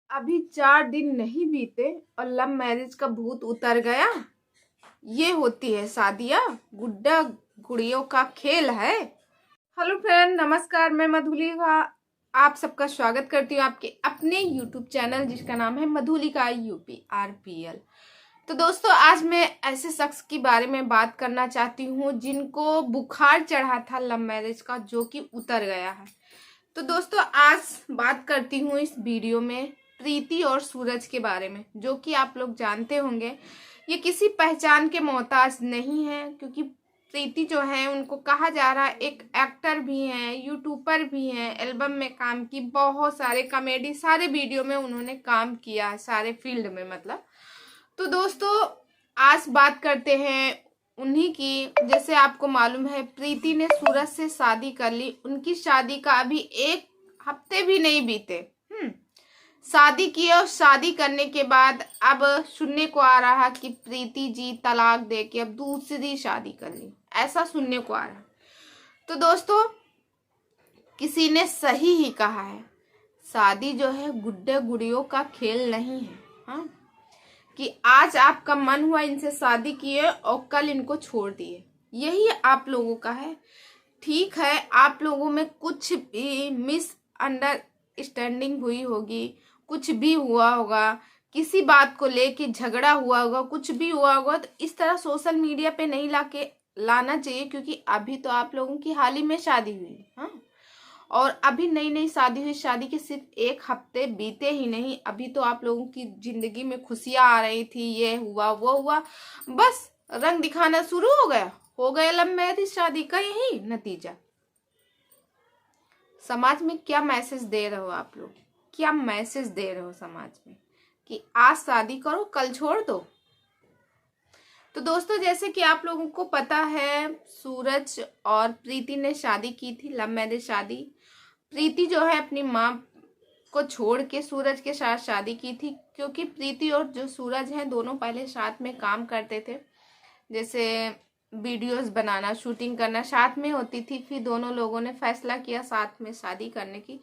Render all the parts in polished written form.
अभी 4 दिन नहीं बीते और लव मैरिज का भूत उतर गया। ये होती है शादियाँ, गुड्डा गुड़ियों का खेल है। हेलो फ्रेंड, नमस्कार। मैं मधुलिका आप सबका स्वागत करती हूँ आपके अपने यूट्यूब चैनल जिसका नाम है मधुलिका UPRPL। तो दोस्तों, आज मैं ऐसे शख्स के बारे में बात करना चाहती हूँ जिनको बुखार चढ़ा था लव मैरिज का, जो कि उतर गया है। तो दोस्तों, आज बात करती हूँ इस वीडियो में प्रीति और सूरज के बारे में, जो कि आप लोग जानते होंगे ये किसी पहचान के मोहताज नहीं है, क्योंकि प्रीति जो है उनको कहा जा रहा है एक एक्टर भी हैं, यूट्यूबर भी हैं, एल्बम में काम की, बहुत सारे कॉमेडी सारे वीडियो में उन्होंने काम किया है, सारे फील्ड में मतलब। तो दोस्तों, आज बात करते हैं उन्हीं की। जैसे आपको मालूम है, प्रीति ने सूरज से शादी कर ली। उनकी शादी का अभी 1 हफ्ते भी नहीं बीते। शादी की और शादी करने के बाद अब सुनने को आ रहा कि प्रीति जी तलाक दे के अब दूसरी शादी कर ली, ऐसा सुनने को आ रहा। तो दोस्तों, किसी ने सही ही कहा है, शादी जो है गुड्डे गुड़ियों का खेल नहीं है। हाँ, कि आज आपका मन हुआ इनसे शादी किए और कल इनको छोड़ दिए, यही आप लोगों का है। ठीक है, आप लोगों में कुछ भी मिसअंडरस्टैंडिंग हुई होगी, कुछ भी हुआ होगा, किसी बात को लेके झगड़ा हुआ होगा, कुछ भी हुआ होगा, तो इस तरह सोशल मीडिया पे नहीं लाना चाहिए, क्योंकि अभी तो आप लोगों की हाल ही में शादी हुई। हाँ, और अभी नई नई शादी हुई, शादी के सिर्फ 1 हफ्ते बीते ही नहीं, अभी तो आप लोगों की जिंदगी में खुशियां आ रही थी, ये हुआ वो हुआ, बस रंग दिखाना शुरू हो गया लव मैरिज शादी का यही नतीजा। समाज में क्या मैसेज दे रहे हो आप लोग, क्या मैसेज दे रहे हो समाज में कि आज शादी करो कल छोड़ दो। तो दोस्तों, जैसे कि आप लोगों को पता है, सूरज और प्रीति ने शादी की थी, लव मैरिज शादी। प्रीति जो है अपनी माँ को छोड़ के सूरज के साथ शादी की थी, क्योंकि प्रीति और जो सूरज हैं दोनों पहले साथ में काम करते थे। जैसे वीडियोस बनाना, शूटिंग करना साथ में होती थी। फिर दोनों लोगों ने फैसला किया साथ में शादी करने की।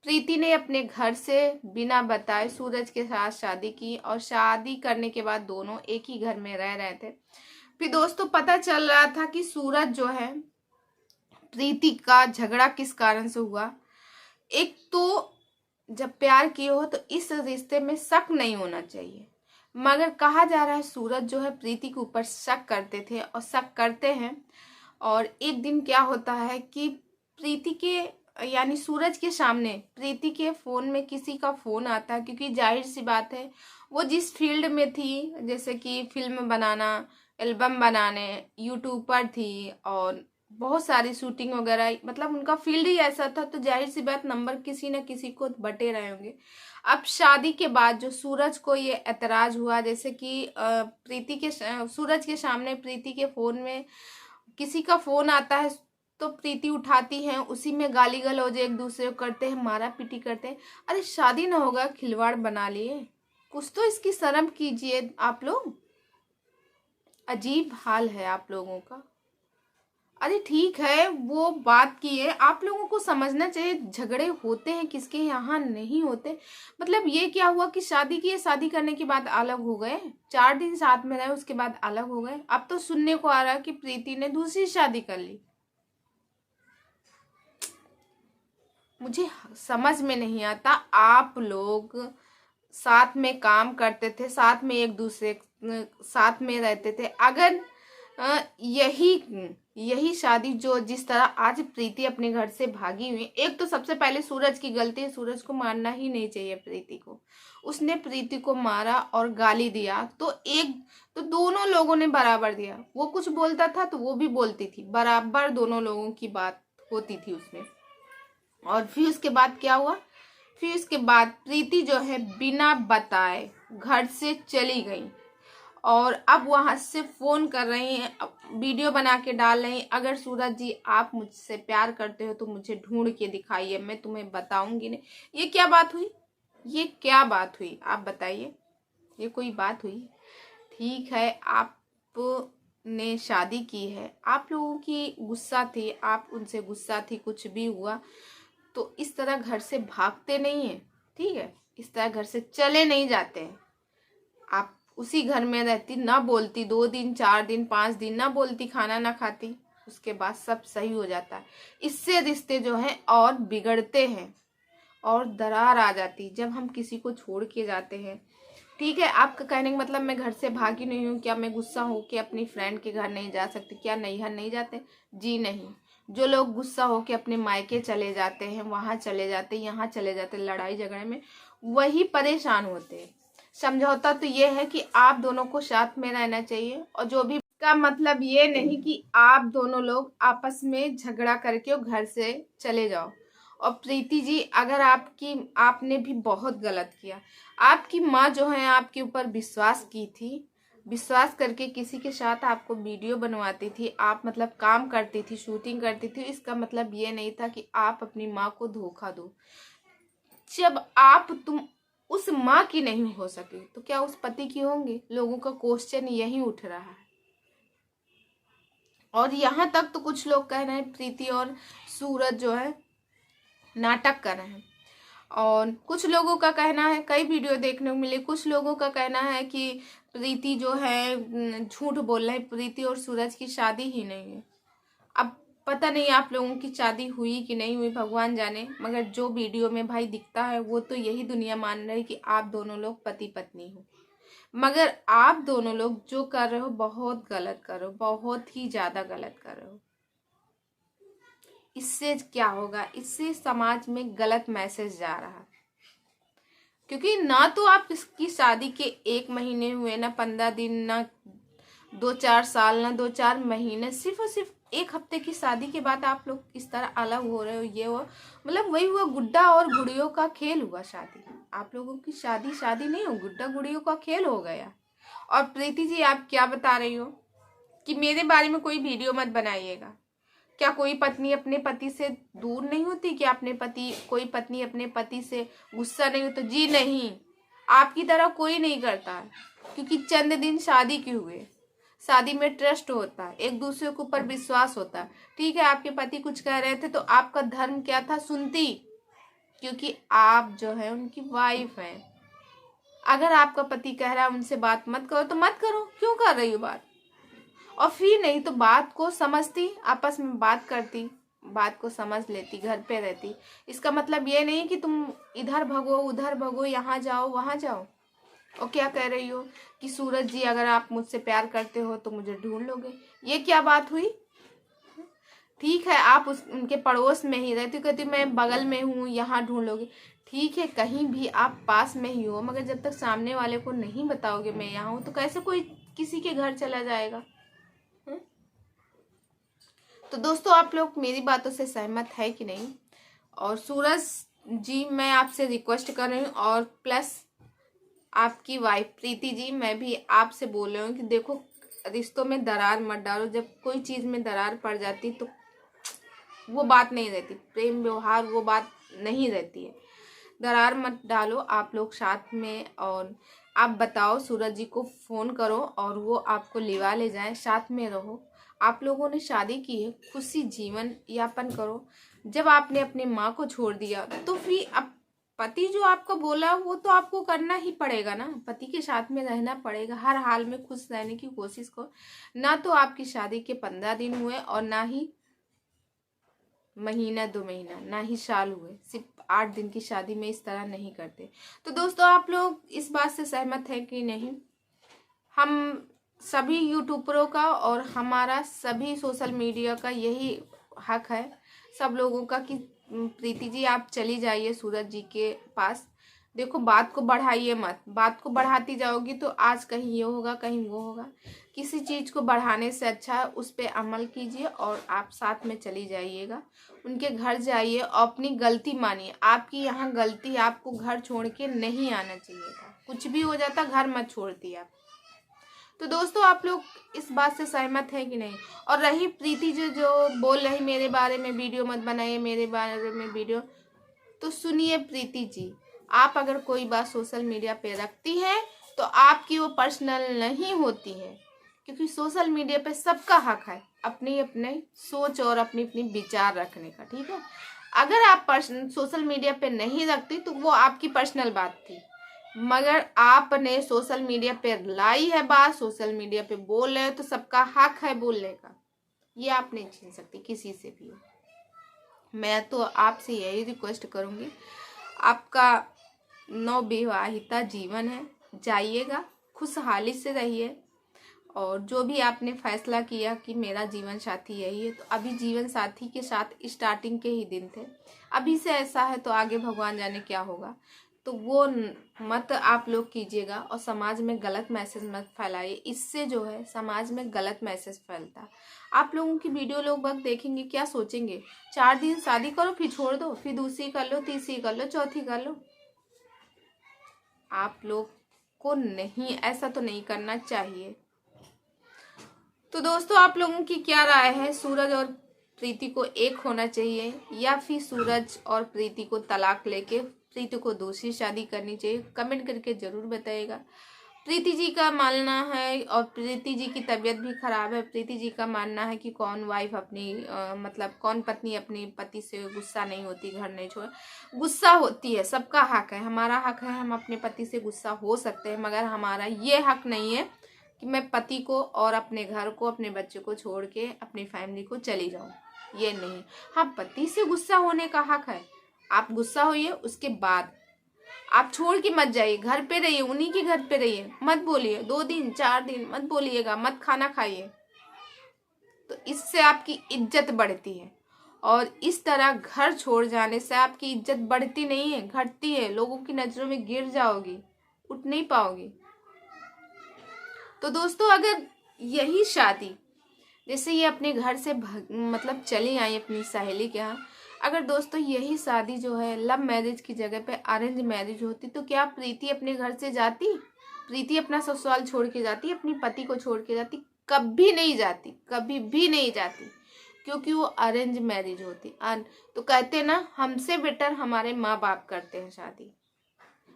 प्रीति ने अपने घर से बिना बताए सूरज के साथ शादी की, और शादी करने के बाद दोनों एक ही घर में रह रहे थे। फिर दोस्तों, पता चल रहा था कि सूरज जो है, प्रीति का झगड़ा किस कारण से हुआ। एक तो जब प्यार किए हो तो इस रिश्ते में शक नहीं होना चाहिए, मगर कहा जा रहा है सूरज जो है प्रीति के ऊपर शक करते थे और शक करते हैं। और एक दिन क्या होता है कि प्रीति के यानी सूरज के सामने प्रीति के फोन में किसी का फोन आता है, क्योंकि जाहिर सी बात है वो जिस फील्ड में थी, जैसे कि फिल्म बनाना, एल्बम बनाने, यूट्यूबर थी और बहुत सारी शूटिंग वगैरह, मतलब उनका फील्ड ही ऐसा था, तो जाहिर सी बात नंबर किसी न किसी को बटे रहे होंगे। अब शादी के बाद जो सूरज को ये ऐतराज हुआ, जैसे कि प्रीति के सूरज के सामने प्रीति के फोन में किसी का फोन आता है, तो प्रीति उठाती है, उसी में गाली गलौज एक दूसरे को करते हैं, मारा पीटी करते हैं। अरे शादी ना होगा, खिलवाड़ बना लिए, कुछ तो इसकी शर्म कीजिए आप लोग। अजीब हाल है आप लोगों का। अरे ठीक है, वो बात की है, आप लोगों को समझना चाहिए झगड़े होते हैं, किसके यहाँ नहीं होते। मतलब ये क्या हुआ कि शादी की, शादी करने के बाद अलग हो गए, 4 दिन साथ में रहे, उसके बाद अलग हो गए। अब तो सुनने को आ रहा है कि प्रीति ने दूसरी शादी कर ली। मुझे समझ में नहीं आता, आप लोग साथ में काम करते थे, साथ में एक दूसरे साथ में रहते थे। अगर यही शादी जो जिस तरह आज प्रीति अपने घर से भागी हुई, एक तो सबसे पहले सूरज की गलती है, सूरज को मारना ही नहीं चाहिए प्रीति को। उसने प्रीति को मारा और गाली दिया, तो दोनों लोगों ने बराबर दिया। वो कुछ बोलता था तो वो भी बोलती थी, बराबर दोनों लोगों की बात होती थी उसमें। और फिर उसके बाद क्या हुआ, फिर उसके बाद प्रीति जो है बिना बताए घर से चली गई, और अब वहां से फोन कर रही हैं, वीडियो बना के डाल रही हैं, अगर सूरज जी आप मुझसे प्यार करते हो तो मुझे ढूंढ के दिखाइए, मैं तुम्हें बताऊंगी नहीं। ये क्या बात हुई, ये क्या बात हुई, आप बताइए, ये कोई बात हुई? ठीक है, आपने शादी की है, आप लोगों की गुस्सा थी, आप उनसे गुस्सा थी, कुछ भी हुआ तो इस तरह घर से भागते नहीं है, ठीक है। इस तरह घर से चले नहीं जाते हैं। आप उसी घर में रहती, ना बोलती, 2 दिन 4 दिन 5 दिन ना बोलती, खाना ना खाती, उसके बाद सब सही हो जाता है। इससे रिश्ते जो हैं और बिगड़ते हैं और दरार आ जाती जब हम किसी को छोड़ के जाते हैं। ठीक है, आपका कहने का मतलब मैं घर से भागी नहीं हूँ, क्या मैं गुस्सा हो के अपनी फ्रेंड के घर नहीं जा सकती, क्या नैहर नहीं जाते? जी नहीं। जो लोग गुस्सा हो के अपने मायके चले जाते हैं, वहां चले जाते, यहाँ चले जाते, लड़ाई झगड़े में, वही परेशान होते हैं। समझौता तो ये है कि आप दोनों को साथ में रहना चाहिए, और जो भी का मतलब ये नहीं कि आप दोनों लोग आपस में झगड़ा करके घर से चले जाओ। और प्रीति जी, अगर आपने भी बहुत गलत किया। आपकी माँ जो है आपके ऊपर विश्वास की थी, विश्वास करके किसी के साथ आपको वीडियो बनवाती थी, आप मतलब काम करती थी, शूटिंग करती थी। इसका मतलब ये नहीं था कि आप अपनी माँ को धोखा दो। जब तुम उस माँ की नहीं हो सके तो क्या उस पति की होंगे? लोगों का क्वेश्चन यही उठ रहा है। और यहाँ तक तो कुछ लोग कह रहे हैं प्रीति और सूरज जो है नाटक कर रहे हैं। और कुछ लोगों का कहना है, कई वीडियो देखने को मिले, कुछ लोगों का कहना है कि प्रीति जो है झूठ बोल रहे हैं, प्रीति और सूरज की शादी ही नहीं है। अब पता नहीं आप लोगों की शादी हुई कि नहीं हुई, भगवान जाने, मगर जो वीडियो में भाई दिखता है वो तो यही दुनिया मान रही है कि आप दोनों लोग पति पत्नी हो। मगर आप दोनों लोग जो कर रहे हो बहुत गलत कर रहे हो, बहुत ही ज्यादा गलत कर रहे हो। इससे क्या होगा? इससे समाज में गलत मैसेज जा रहा है। क्योंकि ना तो आप इसकी शादी के 1 महीने हुए, ना 15 दिन, ना 2-4 साल, ना 2-4 महीने, सिर्फ और सिर्फ 1 हफ्ते की शादी के बाद आप लोग इस तरह अलग हो रहे हो। ये हो मतलब वही हुआ, गुड्डा और गुड़ियों का खेल हुआ शादी। आप लोगों की शादी नहीं हो, गुड्डा गुड़ियों का खेल हो गया। और प्रीति जी, आप क्या बता रही हो कि मेरे बारे में कोई वीडियो मत बनाइएगा? क्या कोई पत्नी अपने पति से दूर नहीं होती? क्या कोई पत्नी अपने पति से गुस्सा नहीं होता? जी नहीं, आपकी तरह कोई नहीं करता है। क्योंकि चंद दिन शादी के हुए, शादी में ट्रस्ट होता है, एक दूसरे के ऊपर विश्वास होता है। ठीक है, आपके पति कुछ कह रहे थे तो आपका धर्म क्या था? सुनती, क्योंकि आप जो है उनकी वाइफ है। अगर आपका पति कह रहा है उनसे बात मत करो तो मत करो, क्यों कर रही हो बात? और फिर नहीं तो बात को समझती, आपस में बात करती, बात को समझ लेती, घर पे रहती। इसका मतलब ये नहीं कि तुम इधर भगो उधर भगो, यहाँ जाओ वहां जाओ। और क्या कह रही हो कि सूरज जी अगर आप मुझसे प्यार करते हो तो मुझे ढूंढ लोगे? ये क्या बात हुई? ठीक है, आप उनके पड़ोस में ही रहती, कहती मैं बगल में हूँ, यहाँ ढूंढ लोगे। ठीक है, कहीं भी आप पास में ही हो, मगर जब तक सामने वाले को नहीं बताओगे मैं यहाँ हूँ, तो कैसे कोई किसी के घर चला जाएगा? तो दोस्तों, आप लोग मेरी बातों से सहमत है कि नहीं? और सूरज जी, मैं आपसे रिक्वेस्ट कर रही हूँ, और प्लस आपकी वाइफ प्रीति जी, मैं भी आपसे बोल रही हूँ कि देखो, रिश्तों में दरार मत डालो। जब कोई चीज़ में दरार पड़ जाती तो वो बात नहीं रहती, प्रेम व्यवहार वो बात नहीं रहती है। दरार मत डालो आप लोग साथ में। और आप बताओ, सूरज जी को फ़ोन करो और वो आपको लिवा ले जाएं, साथ में रहो। आप लोगों ने शादी की है, खुशी जीवन यापन करो। जब आपने अपनी माँ को छोड़ दिया तो फिर अब पति जो आपको बोला वो तो आपको करना ही पड़ेगा ना, पति के साथ में रहना पड़ेगा, हर हाल में खुश रहने की कोशिश करो। ना तो आपकी शादी के 15 दिन हुए और ना ही महीना 2 महीना, ना ही साल हुए। सिर्फ 8 दिन की शादी में इस तरह नहीं करते। तो दोस्तों, आप लोग इस बात से सहमत है कि नहीं? हम सभी यूट्यूबरों का और हमारा सभी सोशल मीडिया का यही हक है, सब लोगों का, कि प्रीति जी आप चली जाइए सूरज जी के पास। देखो, बात को बढ़ाइए मत, बात को बढ़ाती जाओगी तो आज कहीं ये होगा कहीं वो होगा। किसी चीज को बढ़ाने से अच्छा है उस पर अमल कीजिए और आप साथ में चली जाइएगा, उनके घर जाइए और अपनी गलती मानिए। आपकी यहाँ गलती, आपको घर छोड़ के नहीं आना चाहिए था। कुछ भी हो जाता, घर मत छोड़ती आप। तो दोस्तों, आप लोग इस बात से सहमत है कि नहीं? और रही प्रीति जो बोल रही मेरे बारे में वीडियो मत बनाइए, मेरे बारे में वीडियो, तो सुनिए प्रीति जी, आप अगर कोई बात सोशल मीडिया पे रखती हैं तो आपकी वो पर्सनल नहीं होती है। क्योंकि सोशल मीडिया पे सबका हक है अपनी अपनी सोच और अपनी अपनी विचार रखने का, ठीक है? अगर आप सोशल मीडिया पे नहीं रखती तो वो आपकी पर्सनल बात थी, मगर आपने सोशल मीडिया पे लाई है बात, सोशल मीडिया पे बोल रहे हो, तो सबका हक है बोलने का, ये आप नहीं छीन सकती किसी से भी। मैं तो आपसे यही रिक्वेस्ट करूंगी, आपका नवविवाहिता जीवन है, जाइएगा, खुशहाली से रहिए, और जो भी आपने फैसला किया कि मेरा जीवन साथी यही है, तो अभी जीवन साथी के साथ स्टार्टिंग के ही दिन थे, अभी से ऐसा है तो आगे भगवान जाने क्या होगा, तो वो मत आप लोग कीजिएगा। और समाज में गलत मैसेज मत फैलाइए, इससे जो है समाज में गलत मैसेज फैलता। आप लोगों की वीडियो लोग वक्त देखेंगे, क्या सोचेंगे, 4 दिन शादी करो फिर छोड़ दो, फिर दूसरी कर लो, तीसरी कर लो, चौथी कर लो। आप लोग को नहीं, ऐसा तो नहीं करना चाहिए। तो दोस्तों, आप लोगों की क्या राय है, सूरज और प्रीति को एक होना चाहिए या फिर सूरज और प्रीति को तलाक लेके प्रीति को दूसरी शादी करनी चाहिए? कमेंट करके जरूर बताइएगा। प्रीति जी का मानना है, और प्रीति जी की तबीयत भी खराब है, प्रीति जी का मानना है कि कौन वाइफ अपनी मतलब कौन पत्नी अपनी पति से गुस्सा नहीं होती, घर नहीं छोड़, गुस्सा होती है, सबका हक है, हमारा हक है, हम अपने पति से गुस्सा हो सकते हैं, मगर हमारा ये हक नहीं है कि मैं पति को और अपने घर को, अपने बच्चे को छोड़ के अपनी फैमिली को चली जाऊं, ये नहीं। हाँ, पति से गुस्सा होने का हक है, आप गुस्सा होइए, उसके बाद आप छोड़ के मत जाइए, घर पे रहिए, उन्हीं के घर पे रहिए, मत बोलिए, 2 दिन 4 दिन मत बोलिएगा, मत खाना खाइए, तो इससे आपकी इज्जत बढ़ती है। और इस तरह घर छोड़ जाने से आपकी इज्जत बढ़ती नहीं है, घटती है, लोगों की नजरों में गिर जाओगी, उठ नहीं पाओगी। तो दोस्तों, अगर यही शादी, जैसे ये अपने घर से मतलब चली आई अपनी सहेली के यहाँ, अगर दोस्तों यही शादी जो है लव मैरिज की जगह पे अरेंज मैरिज होती, तो क्या प्रीति अपने घर से जाती? प्रीति अपना ससुराल छोड़ के जाती, अपनी पति को छोड़ के जाती? कभी नहीं जाती, कभी भी नहीं जाती, क्योंकि वो अरेंज मैरिज होती। तो कहते ना, हमसे बेटर हमारे माँ बाप करते हैं शादी,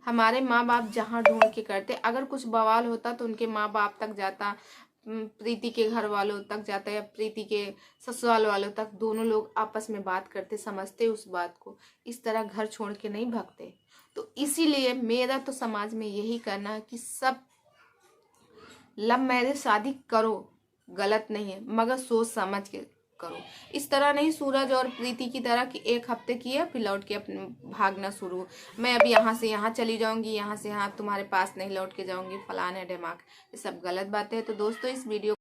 हमारे माँ बाप जहाँ ढूंढ के करते। अगर कुछ बवाल होता तो उनके माँ बाप तक जाता, प्रीति के घर वालों तक जाता, या प्रीति के ससुराल वालों तक, दोनों लोग आपस में बात करते, समझते उस बात को, इस तरह घर छोड़ के नहीं भागते। तो इसीलिए मेरा तो समाज में यही कहना है कि सब लव मैरिज शादी करो, गलत नहीं है, मगर सोच समझ के करो। इस तरह नहीं सूरज और प्रीति की तरह कि 1 हफ्ते किया फिर लौट के अपने भागना शुरू, मैं अब यहाँ से यहाँ चली जाऊंगी, यहाँ से यहाँ तुम्हारे पास नहीं लौट के जाऊंगी, फलान है दिमाग, ये सब गलत बातें है। तो दोस्तों, इस वीडियो